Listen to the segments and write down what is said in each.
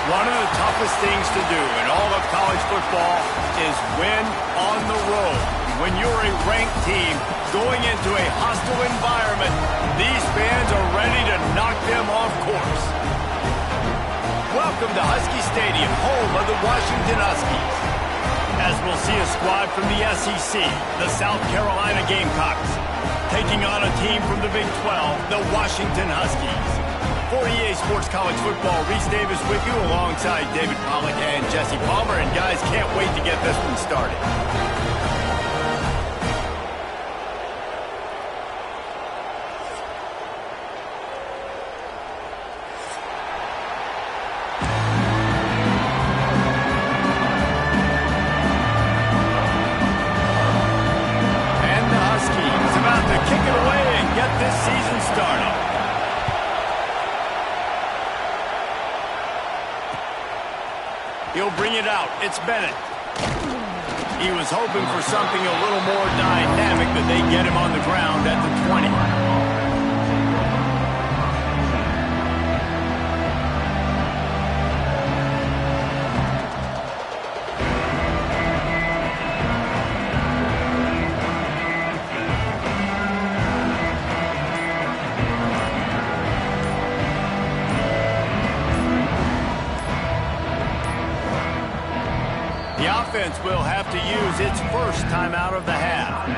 One of the toughest things to do in all of college football is win on the road. When you're a ranked team going into a hostile environment, these fans are ready to knock them off course. Welcome to Husky Stadium, home of the Washington Huskies. As we'll see a squad from the SEC, the South Carolina Gamecocks, taking on a team from the Big 12, the Washington Huskies. For EA Sports College Football, Reese Davis with you alongside David Pollack and Jesse Palmer. And guys, can't wait to get this one started. And the Huskies about to kick it away and get this season started. He'll bring it out. It's Bennett. He was hoping for something a little more dynamic, but they get him on the ground at the 20. The offense will have to use its first timeout of the half.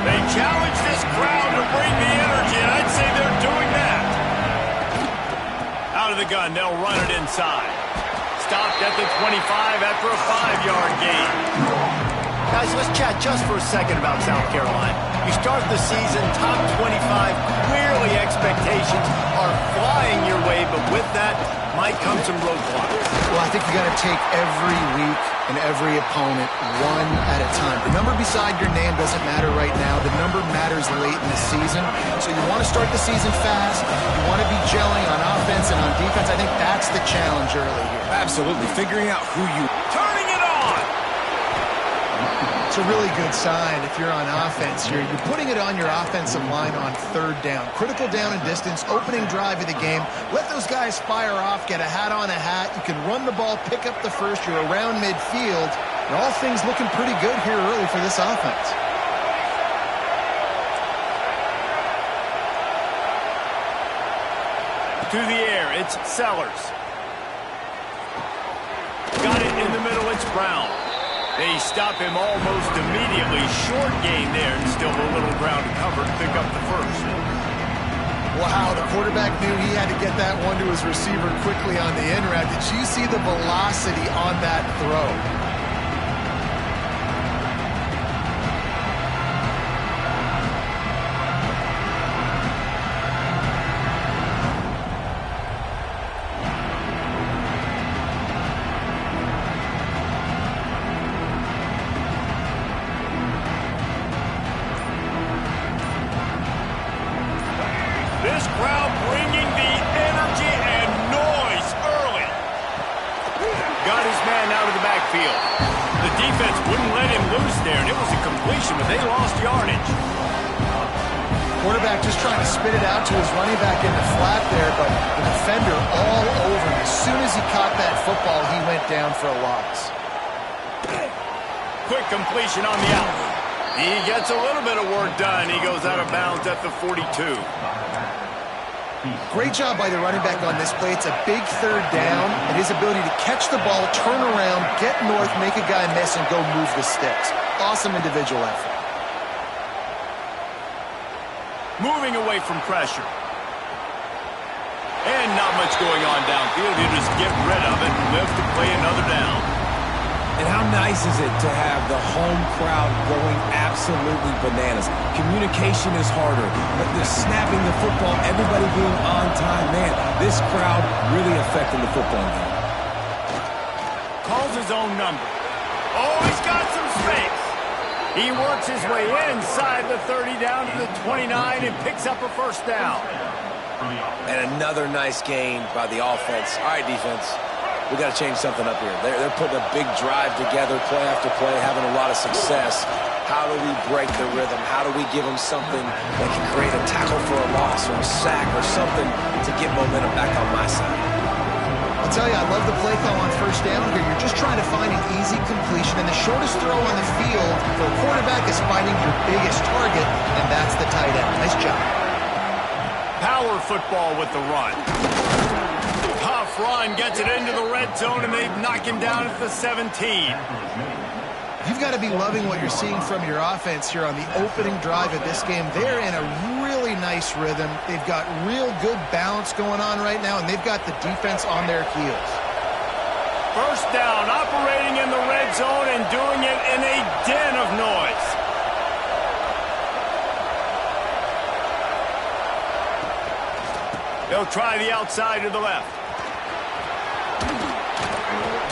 They challenge this crowd to bring the energy, and I'd say they're doing that. Out of the gun, they'll run it inside. Stopped at the 25 after a 5-yard gain. Guys, let's chat just for a second about South Carolina. You start the season top 25, clearly expectations are flying your way, but with that might come some roadblocks. Well, I think you got to take every week and every opponent one at a time. The number beside your name doesn't matter right now. The number matters late in the season. So you want to start the season fast. You want to be gelling on offense and on defense. I think that's the challenge early here. Absolutely. Figuring out who you... Turning it on! It's a really good sign if you're on offense here. You're putting it on your offensive line on third down. Critical down and distance, opening drive of the game. Let those guys fire off, get a hat on a hat. You can run the ball, pick up the first. You're around midfield. And all things looking pretty good here early for this offense. To the air, it's Sellers. Got it in the middle, it's Brown. They stop him almost immediately. Short gain there, and still a little ground to cover to pick up the first. Wow, the quarterback knew he had to get that one to his receiver quickly on the in route. Did you see the velocity on that throw? This crowd bringing the energy and noise early. Got his man out of the backfield. The defense wouldn't let him loose there, and it was a completion, but they lost yardage. Quarterback just trying to spit it out to his running back in the flat there, but the defender all over him. As soon as he caught that football, he went down for a loss. Quick completion on the out. He gets a little bit of work done. He goes out of bounds at the 42. Great job by the running back on this play. It's a big third down, and his ability to catch the ball, turn around, get north, make a guy miss, and go move the sticks. Awesome individual effort. Moving away from pressure. And not much going on downfield. You just get rid of it and live to play another down. And how nice is it to have the home crowd going absolutely bananas? Communication is harder, but they're snapping the football, everybody being on time. Man, this crowd really affecting the football game. Calls his own number. Oh, he's got some space. He works his way inside the 30 down to the 29 and picks up a first down. And another nice gain by the offense. All right, defense. We got to change something up here. They're putting a big drive together, play after play, having a lot of success. How do we break the rhythm? How do we give them something that can create a tackle for a loss or a sack or something to get momentum back on my side? I'll tell you, I love the play call on first down here. You're just trying to find an easy completion, and the shortest throw on the field for a quarterback is finding your biggest target, and that's the tight end. Nice job. Power football with the run. Tough run, gets it into the red zone, and they knock him down at the 17. You've got to be loving what you're seeing from your offense here on the opening drive of this game. They're in a really nice rhythm. They've got real good balance going on right now, and they've got the defense on their heels. First down, operating in the red zone and doing it in a den of noise. They'll try the outside to the left.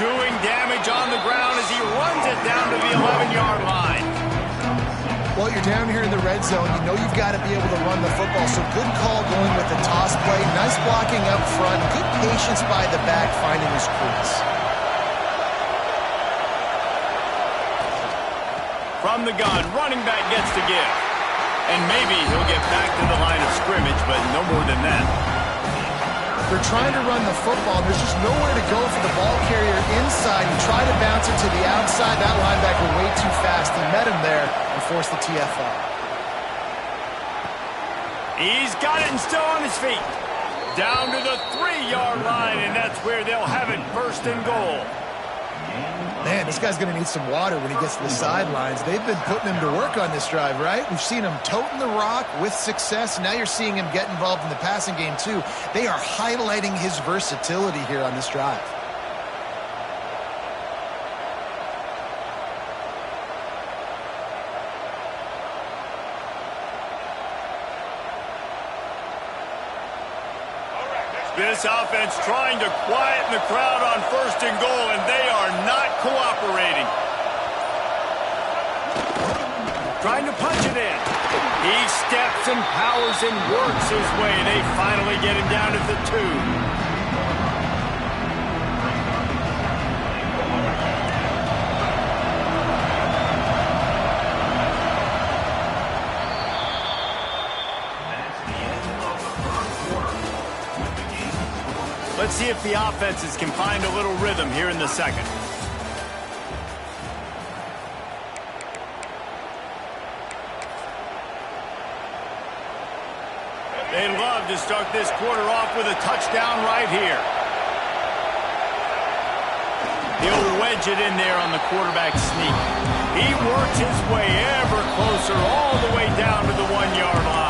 Doing damage on the ground as he runs it down to the 11-yard line. Well, you're down here in the red zone. You know you've got to be able to run the football, so good call going with the toss play. Nice blocking up front. Good patience by the back finding his crease. From the gun, running back gets to give. And maybe he'll get back to the line of scrimmage, but no more than that. They're trying to run the football. There's just nowhere to go for the ball carrier inside. He tried to bounce it to the outside. That linebacker way too fast. He met him there and forced the TFL. He's got it and still on his feet. Down to the 3-yard line, and that's where they'll have it, first and goal. Man, this guy's going to need some water when he gets to the sidelines. They've been putting him to work on this drive, right? We've seen him toting the rock with success. Now you're seeing him get involved in the passing game, too. They are highlighting his versatility here on this drive. This offense trying to quieten the crowd on first and goal, and they are not cooperating. Trying to punch it in. He steps and powers and works his way. They finally get him down at the 2. Let's see if the offenses can find a little rhythm here in the second. They'd love to start this quarter off with a touchdown right here. He'll wedge it in there on the quarterback sneak. He works his way ever closer all the way down to the 1-yard line.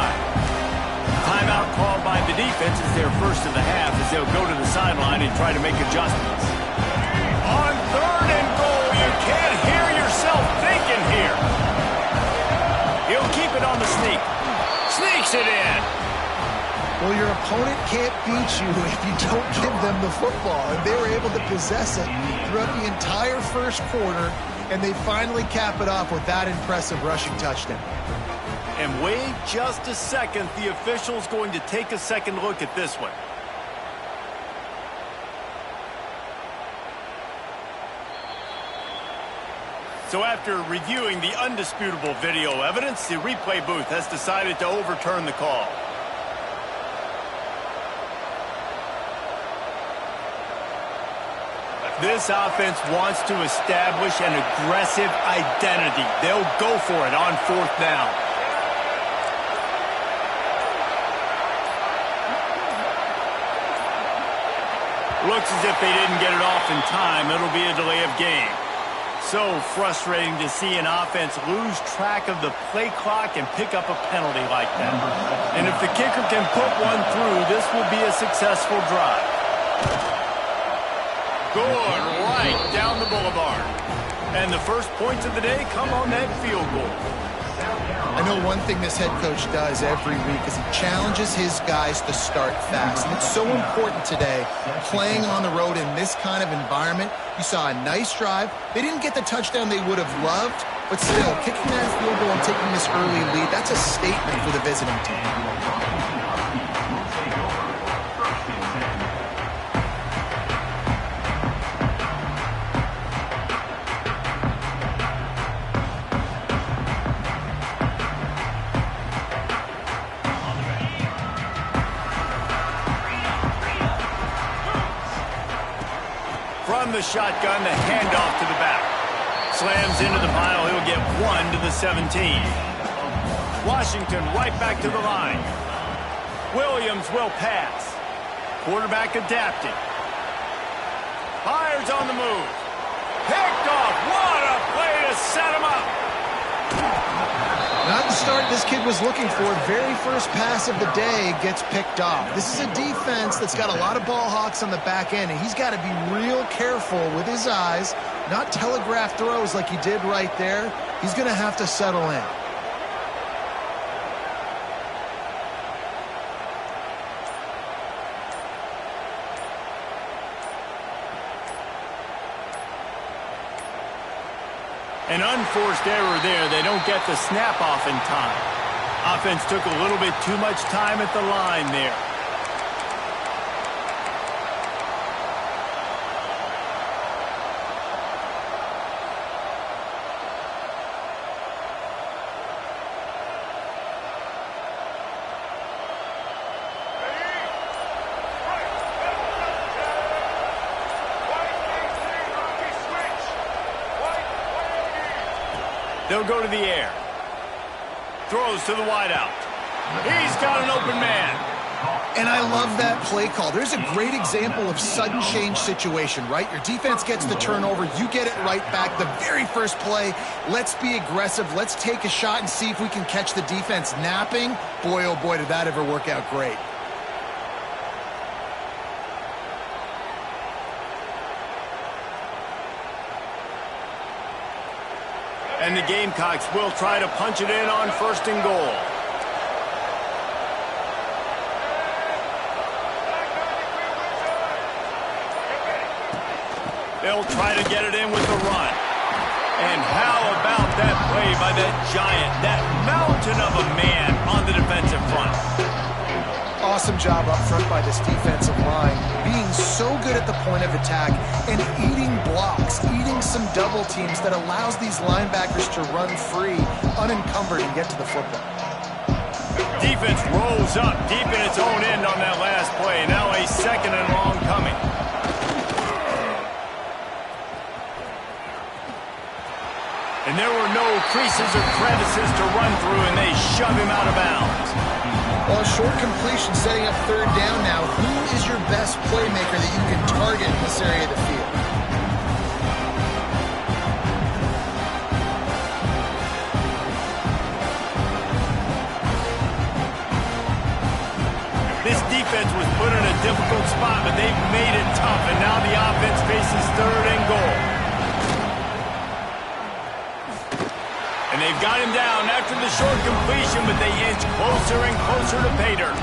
Timeout called by the defense is their first of the half as they'll go to the sideline and try to make adjustments. On third and goal, you can't hear yourself thinking here. He'll keep it on the sneak. Sneaks it in. Well, your opponent can't beat you if you don't give them the football. And they were able to possess it throughout the entire first quarter, and they finally cap it off with that impressive rushing touchdown. And wait just a second, the official's going to take a second look at this one. So after reviewing the undisputable video evidence, the replay booth has decided to overturn the call. This offense wants to establish an aggressive identity. They'll go for it on fourth down. Looks as if they didn't get it off in time. It'll be a delay of game. So frustrating to see an offense lose track of the play clock and pick up a penalty like that. And if the kicker can put one through, this will be a successful drive. Going right down the boulevard. And the first points of the day come on that field goal. I know one thing this head coach does every week is he challenges his guys to start fast. And it's so important today, playing on the road in this kind of environment. You saw a nice drive. They didn't get the touchdown they would have loved, but still, kicking that field goal and taking this early lead, that's a statement for the visiting team. From the shotgun, the handoff to the back. Slams into the pile. He'll get 1 to the 17. Washington right back to the line. Williams will pass. Quarterback adapting. Fires on the move. Picked off. What a play to set him up. Not the start this kid was looking for. Very first pass of the day gets picked off. This is a defense that's got a lot of ball hawks on the back end, and he's got to be real careful with his eyes, not telegraph throws like he did right there. He's going to have to settle in. An unforced error there. They don't get the snap off in time. Offense took a little bit too much time at the line there. They'll go to the air. Throws to the wideout. He's got an open man. And I love that play call. There's a great example of sudden change situation, right? Your defense gets the turnover. You get it right back. The very first play, let's be aggressive. Let's take a shot and see if we can catch the defense napping. Boy, oh boy, did that ever work out great. And the Gamecocks will try to punch it in on 1st and goal. They'll try to get it in with the run. And how about that play by that giant, that mountain of a man on the defensive front? Awesome job up front by this defensive line, being so good at the point of attack and eating blocks, eating some double teams that allows these linebackers to run free, unencumbered, and get to the football. Defense rolls up deep in its own end on that last play. Now a 2nd and long coming. And there were no creases or crevices to run through, and they shove him out of bounds. Well, a short completion setting up 3rd down now. Who is your best playmaker that you can target in this area of the field? This defense was put in a difficult spot, but they've made it tough, and now the offense faces 3rd and goal. And they've got him down after the short completion, but they inch closer and closer to pay dirt.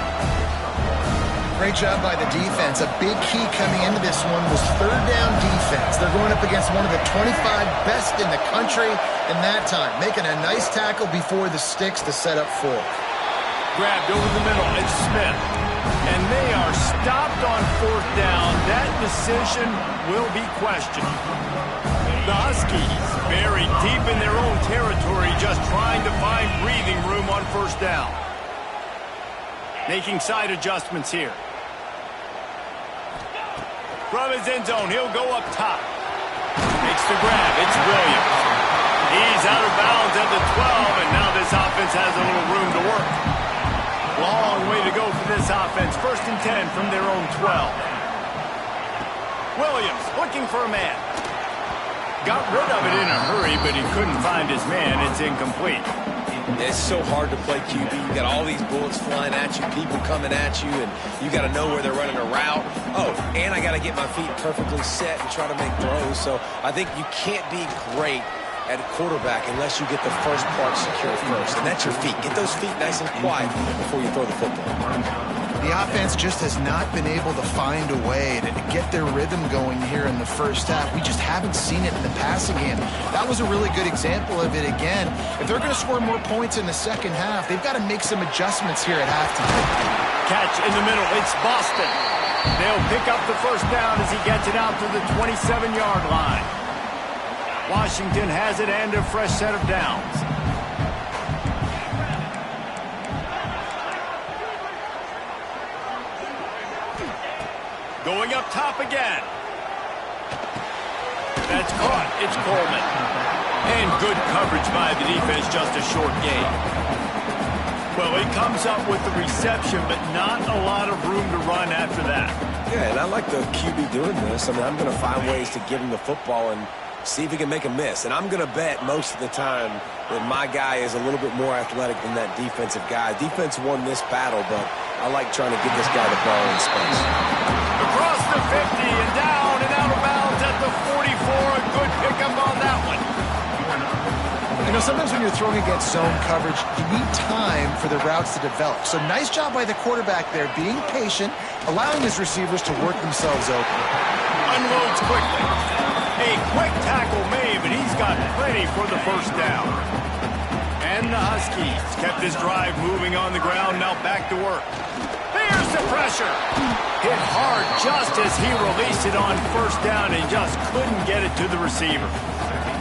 Great job by the defense. A big key coming into this one was 3rd down defense. They're going up against one of the 25 best in the country in that time, making a nice tackle before the sticks to set up 4. Grabbed over the middle, it's Smith. And they are stopped on 4th down. That decision will be questioned. The Huskies buried deep in their own territory, just trying to find breathing room on 1st down. Making side adjustments here. From his end zone, he'll go up top. Makes the grab. It's Williams. He's out of bounds at the 12, and now this offense has a little room to work. Long way to go for this offense. 1st and 10 from their own 12. Williams looking for a man. Got rid of it in a hurry, but he couldn't find his man. It's incomplete. It's so hard to play QB. You got all these bullets flying at you, people coming at you, and you got to know where they're running a route. Oh, and I got to get my feet perfectly set and try to make throws. So I think you can't be great at quarterback unless you get the first part secure first, and that's your feet. Get those feet nice and quiet before you throw the football. The offense just has not been able to find a way to get their rhythm going here in the 1st half. We just haven't seen it in the passing game. That was a really good example of it again. If they're going to score more points in the 2nd half, they've got to make some adjustments here at halftime. Catch in the middle. It's Boston. They'll pick up the 1st down as he gets it out to the 27-yard line. Washington has it and a fresh set of downs. Going up top again. That's caught. It's Coleman. And good coverage by the defense, just a short gain. Well, he comes up with the reception, but not a lot of room to run after that. Yeah, and I like the QB doing this. I mean, I'm going to find ways to give him the football and see if he can make a miss. And I'm going to bet most of the time that my guy is a little bit more athletic than that defensive guy. Defense won this battle, but I like trying to get this guy the ball in space. Across the 50 and down and out of bounds at the 44. A good pickup on that one. You know, sometimes when you're throwing against zone coverage, you need time for the routes to develop. So nice job by the quarterback there, being patient, allowing his receivers to work themselves open. Unloads quickly. A quick tackle made, but he's got plenty for the 1st down. And the Huskies kept this drive moving on the ground, now back to work. There's the pressure. Hit hard just as he released it on 1st down and just couldn't get it to the receiver.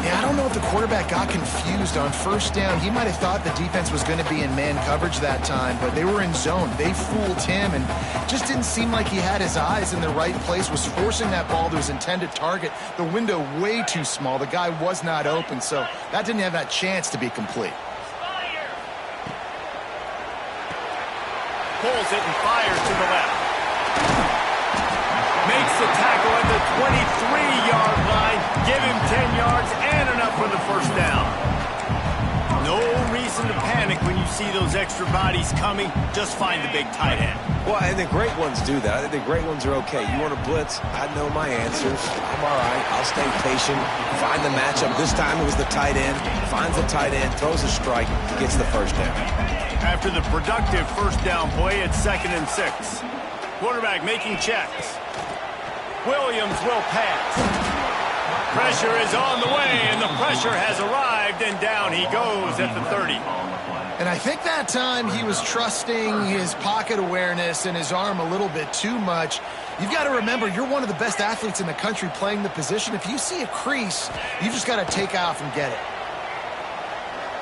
Yeah, I don't know if the quarterback got confused on 1st down. He might have thought the defense was going to be in man coverage that time, but they were in zone. They fooled him and just didn't seem like he had his eyes in the right place, was forcing that ball to his intended target. The window way too small. The guy was not open, so that didn't have that chance to be complete. Pulls it and fires to the left. Makes the tackle at the 23-yard line. Give him 10 yards and enough for the first down. No reason to panic when you see those extra bodies coming. Just find the big tight end. Well, and the great ones do that. I think the great ones are okay. You want to blitz? I know my answers. I'm all right. I'll stay patient. Find the matchup. This time it was the tight end. Finds the tight end, throws a strike, gets the first down. After the productive first down play, it's 2nd and 6. Quarterback making checks. Williams will pass. Pressure is on the way, and the pressure has arrived, and down he goes at the 30. And I think that time he was trusting his pocket awareness and his arm a little bit too much. You've got to remember, you're one of the best athletes in the country playing the position. If you see a crease, you just got to take off and get it.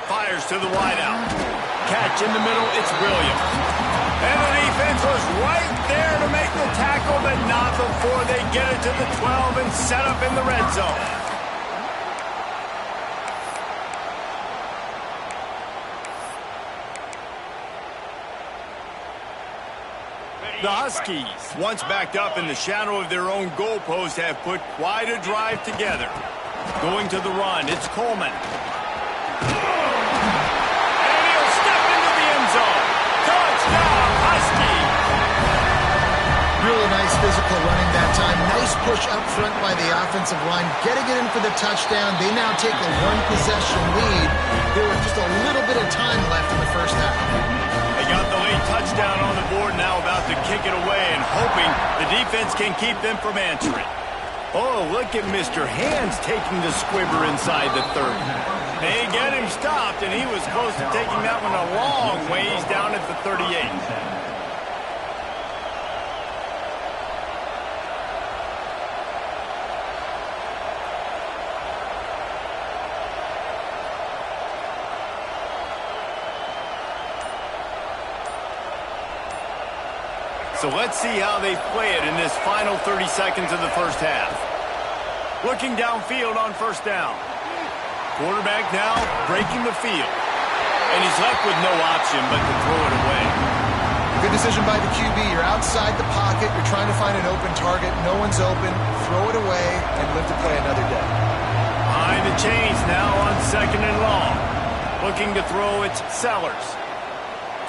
Fires to the wideout. Catch in the middle, it's Williams. And the defense was right there to make the tackle, but not before they get it to the 12 and set up in the red zone. The Huskies, once backed up in the shadow of their own goalpost, have put quite a drive together. Going to the run, it's Coleman. Touchdown, Huskies! Really nice physical running that time. Nice push up front by the offensive line. Getting it in for the touchdown. They now take a one-possession lead. There was just a little bit of time left in the first half. They got the late touchdown on the board, now about to kick it away and hoping the defense can keep them from answering. Oh, look at Mr. Hands taking the squibber inside the 30. They get him stopped, and he was close to taking that one a long ways down at the 38. So let's see how they play it in this final 30 seconds of the first half. Looking downfield on first down. Quarterback now breaking the field. And he's left with no option but to throw it away. Good decision by the QB. You're outside the pocket. You're trying to find an open target. No one's open. Throw it away and live to play another day. Behind the chains now on 2nd and long. Looking to throw, it's Sellers.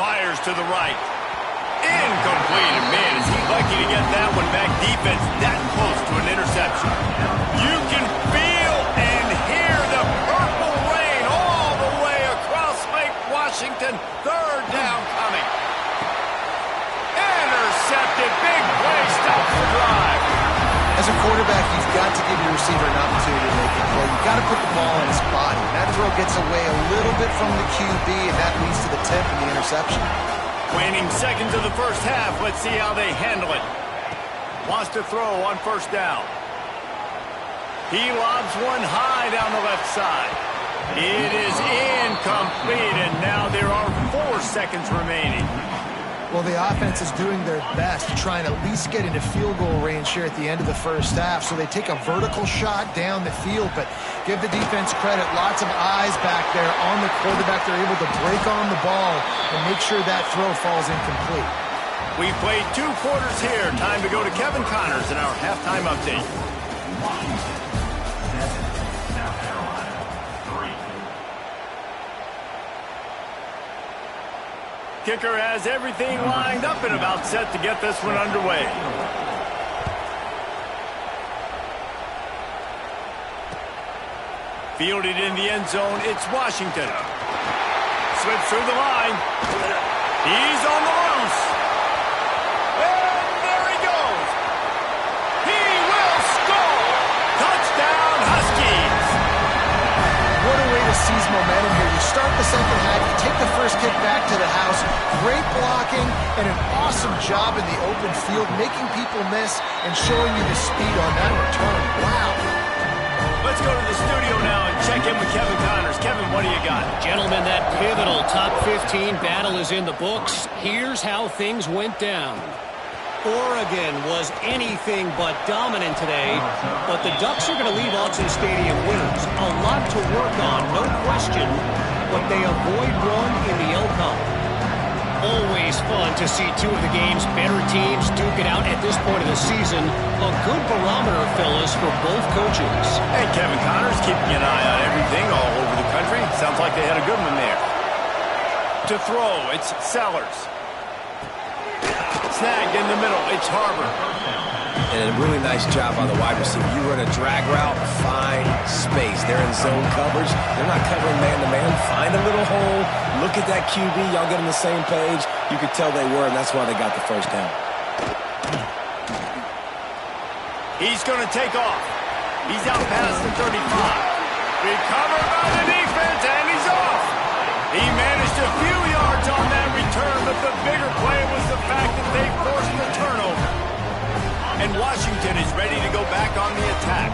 Fires to the right. Incomplete. And man, is he lucky to get that one back. Defense that close to an interception. You can feel and hear the purple rain all the way across Lake Washington. 3rd down coming. Intercepted. Big play. Stops the drive. As a quarterback, you've got to give your receiver an opportunity to make a play. You've got to put the ball in his body. That throw gets away a little bit from the QB, and that leads to the tip and the interception. Waning seconds of the first half. Let's see how they handle it. Wants to throw on first down. He lobs one high down the left side. It is incomplete, and now there are 4 seconds remaining. Well, the offense is doing their best to try and at least get into field goal range here at the end of the first half. So they take a vertical shot down the field, but give the defense credit. Lots of eyes back there on the quarterback. They're able to break on the ball and make sure that throw falls incomplete. We've played 2 quarters here. Time to go to Kevin Connors in our halftime update. Kicker has everything lined up and about set to get this one underway. Fielded in the end zone, it's Washington. Slips through the line. He's on the loose. And there he goes. He will score. Touchdown, Huskies. What a way to seize momentum here. You start the second half, you take the first kick back to the house. Great blocking and an awesome job in the open field, making people miss and showing you the speed on that return. Wow. Let's go to the studio now and check in with Kevin Connors. Kevin, what do you got? Gentlemen, that pivotal top 15 battle is in the books. Here's how things went down. Oregon was anything but dominant today, but the Ducks are going to leave Autzen Stadium winners. A lot to work on, no question, but they avoid one in the Elkhorn. Always fun to see two of the game's better teams duke it out at this point of the season. A good barometer, fellas, for both coaches. Hey, Kevin Connors keeping an eye on everything all over the country. Sounds like they had a good one there. To throw, it's Sellers. Snagged in the middle, it's Harbor. And a really nice job by the wide receiver. You run a drag route, find space. They're in zone coverage. They're not covering man-to-man. Find a little hole. Look at that QB. Y'all get on the same page. You could tell they were, and that's why they got the first down. He's going to take off. He's out past the 35. Recovered by the defense, and he's off. He managed a few yards on that return, but the bigger play was the fact that they forced the turnover. And Washington is ready to go back on the attack.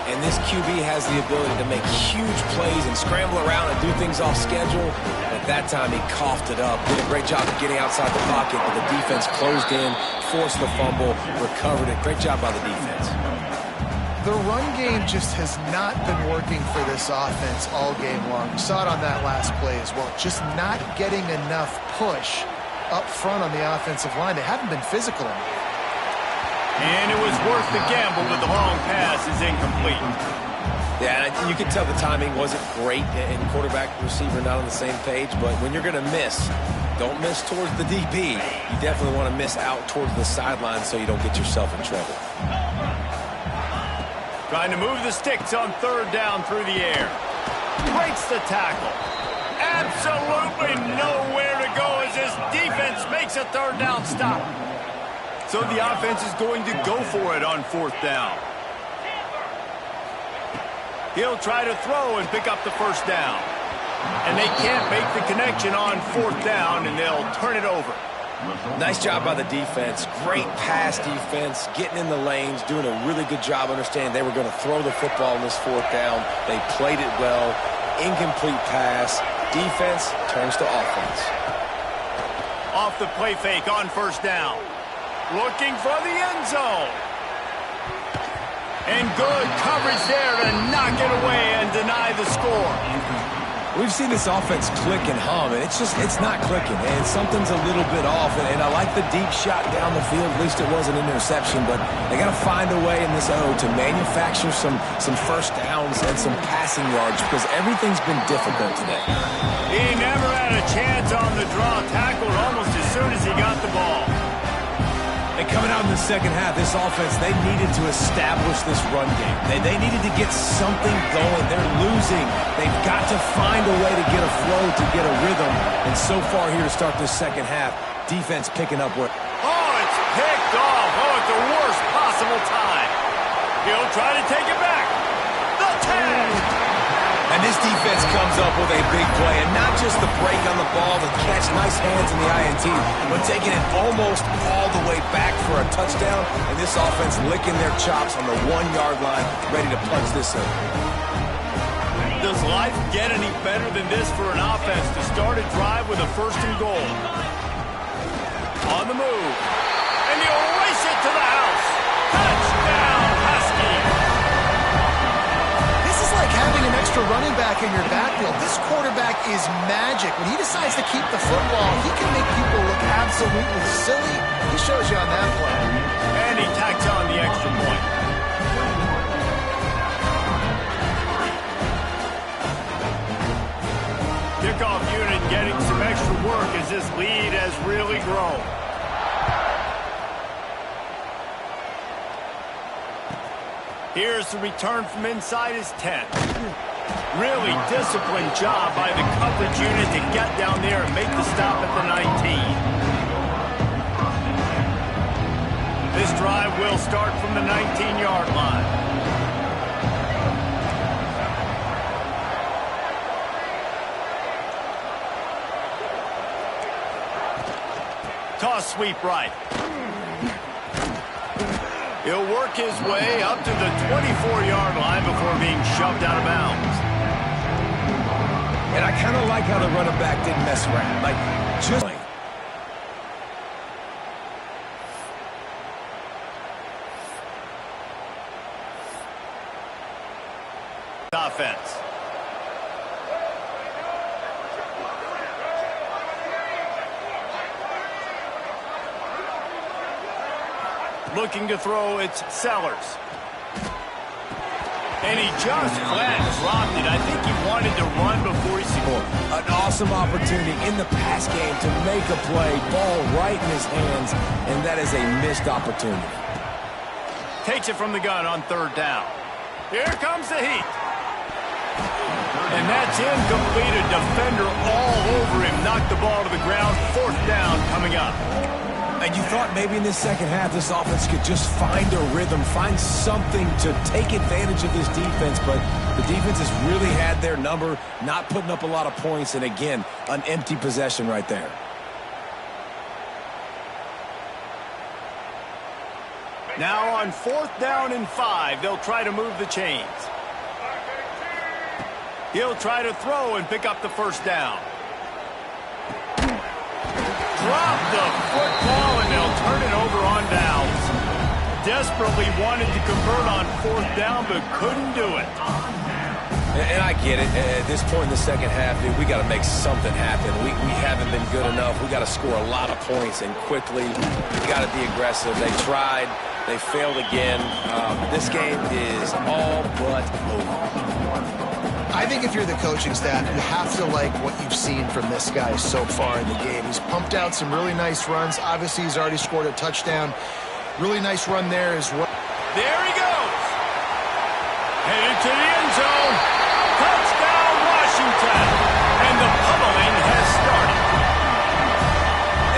And this QB has the ability to make huge plays and scramble around and do things off schedule. At that time, he coughed it up. Did a great job of getting outside the pocket, but the defense closed in, forced the fumble, recovered it. Great job by the defense. The run game just has not been working for this offense all game long. We saw it on that last play as well. Just not getting enough push up front on the offensive line. They haven't been physical enough. And it was worth the gamble, but the long pass is incomplete. Yeah, you can tell the timing wasn't great, and quarterback and receiver not on the same page, but when you're going to miss, don't miss towards the DB. You definitely want to miss out towards the sideline so you don't get yourself in trouble. Trying to move the sticks on third down through the air. Breaks the tackle. Absolutely nowhere to go as this defense makes a third down stop. So the offense is going to go for it on fourth down. He'll try to throw and pick up the first down. And they can't make the connection on fourth down, and they'll turn it over. Nice job by the defense. Great pass defense, getting in the lanes, doing a really good job understanding they were going to throw the football in this fourth down. They played it well. Incomplete pass. Defense turns to offense. Off the play fake on first down. Looking for the end zone. And good coverage there to knock it away and deny the score. We've seen this offense click and hum, and it's not clicking, and something's a little bit off. And I like the deep shot down the field. At least it wasn't an interception, but they got to find a way in this O to manufacture some first downs and some passing yards because everything's been difficult today. He never had a chance on the draw. Tackled almost as soon as he got the ball. And coming out in the second half, this offense, they needed to establish this run game. They needed to get something going. They're losing. They've got to find a way to get a flow, to get a rhythm. And so far here to start this second half, defense picking up what... Oh, it's picked off. Oh, at the worst possible time. He'll try to take it back. The 10. And this defense comes up with a big play, and not just the break on the ball, the catch, nice hands in the INT, but taking it almost all the way back for a touchdown, and this offense licking their chops on the 1-yard line, ready to punch this in. Does life get any better than this for an offense to start a drive with a first and goal? On the move, and he'll race it to the house. Touchdown, Huskies! Like having an extra running back in your backfield. This quarterback is magic. When he decides to keep the football, he can make people look absolutely silly. He shows you on that play. And he tacks on the extra point. Kickoff unit getting some extra work as this lead has really grown. Here's the return from inside his 10. Really disciplined job by the coverage unit to get down there and make the stop at the 19. This drive will start from the 19-yard line. Toss sweep right. He'll work his way up to the 24-yard line before being shoved out of bounds. And I kind of like how the running back didn't mess around. Like, just... Offense. Looking to throw, it's Sellers. And he just flat dropped it. I think he wanted to run before he scored. An awesome opportunity in the pass game to make a play. Ball right in his hands, and that is a missed opportunity. Takes it from the gun on third down. Here comes the heat. And that's incomplete. A defender all over him. Knocked the ball to the ground. Fourth down coming up. And you thought maybe in this second half this offense could just find a rhythm, find something to take advantage of this defense, but the defense has really had their number, not putting up a lot of points, and again, an empty possession right there. Now on fourth down and 5, they'll try to move the chains. He'll try to throw and pick up the first down. Drop the football, and they'll turn it over on downs. Desperately wanted to convert on fourth down, but couldn't do it. And I get it. At this point in the second half, dude, we got to make something happen. We haven't been good enough. We got to score a lot of points and quickly. We got to be aggressive. They tried. They failed again. This game is all but over. I think if you're the coaching staff, you have to like what you've seen from this guy so far in the game. He's pumped out some really nice runs. Obviously, he's already scored a touchdown. Really nice run there as well. There he goes. Headed to the end zone. Touchdown, Washington. And the pummeling has started.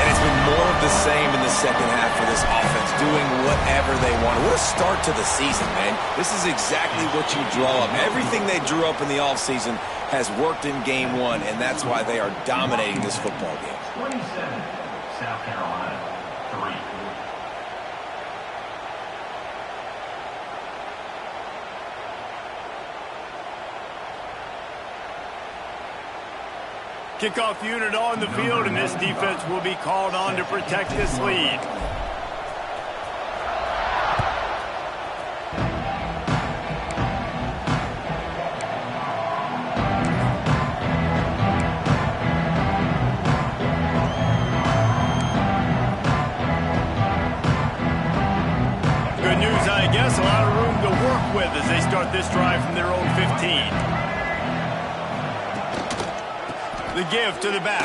And it's been more of the same in the second half for this offense, doing whatever they want. What a start to the season, man. This is exactly what you draw up. Everything they drew up in the offseason has worked in game one, and that's why they are dominating this football game. 27, South Carolina, 3. Kickoff unit on the field, and this defense will be called on to protect this lead. Good news, I guess. A lot of room to work with as they start this drive from their own 15. The give to the back.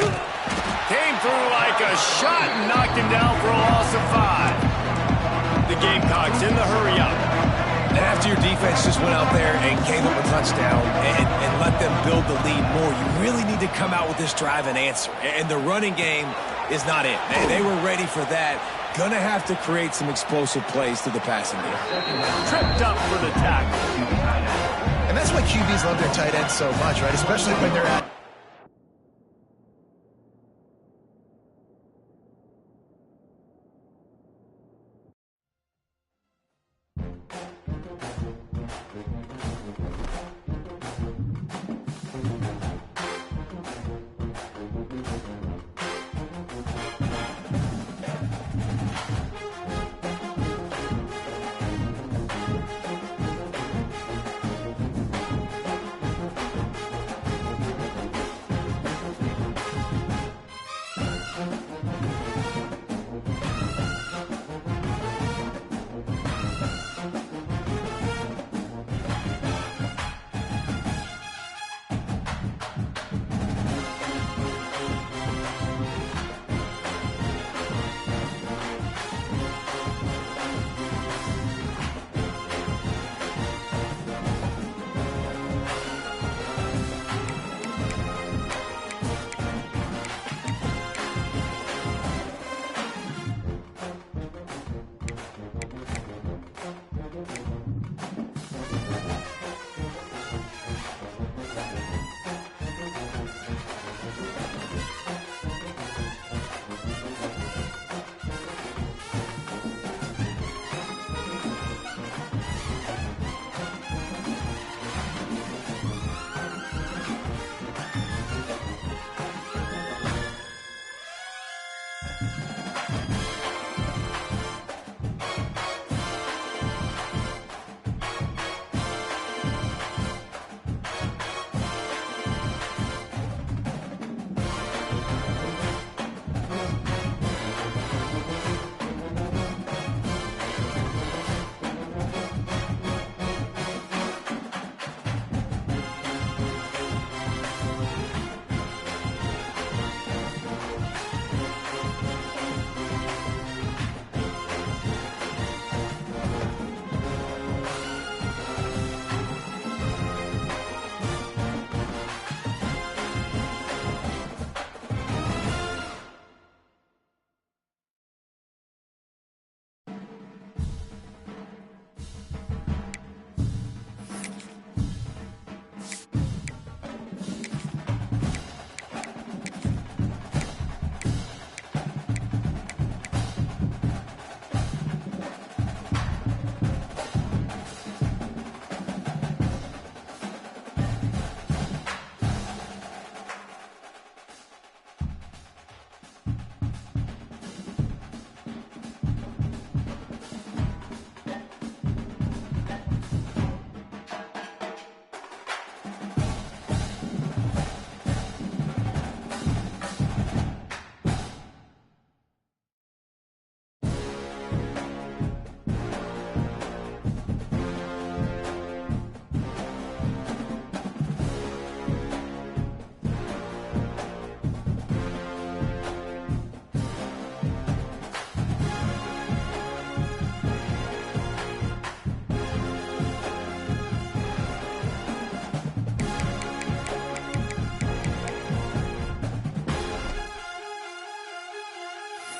Came through like a shot and knocked him down for a loss of 5. The Gamecocks in the hurry up. And after your defense just went out there and gave up a touchdown and let them build the lead more, you really need to come out with this drive and answer. And the running game is not it. They were ready for that. Gonna have to create some explosive plays to the passing game. Tripped up for the tackle. And that's why QBs love their tight ends so much, right? Especially when they're at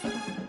3.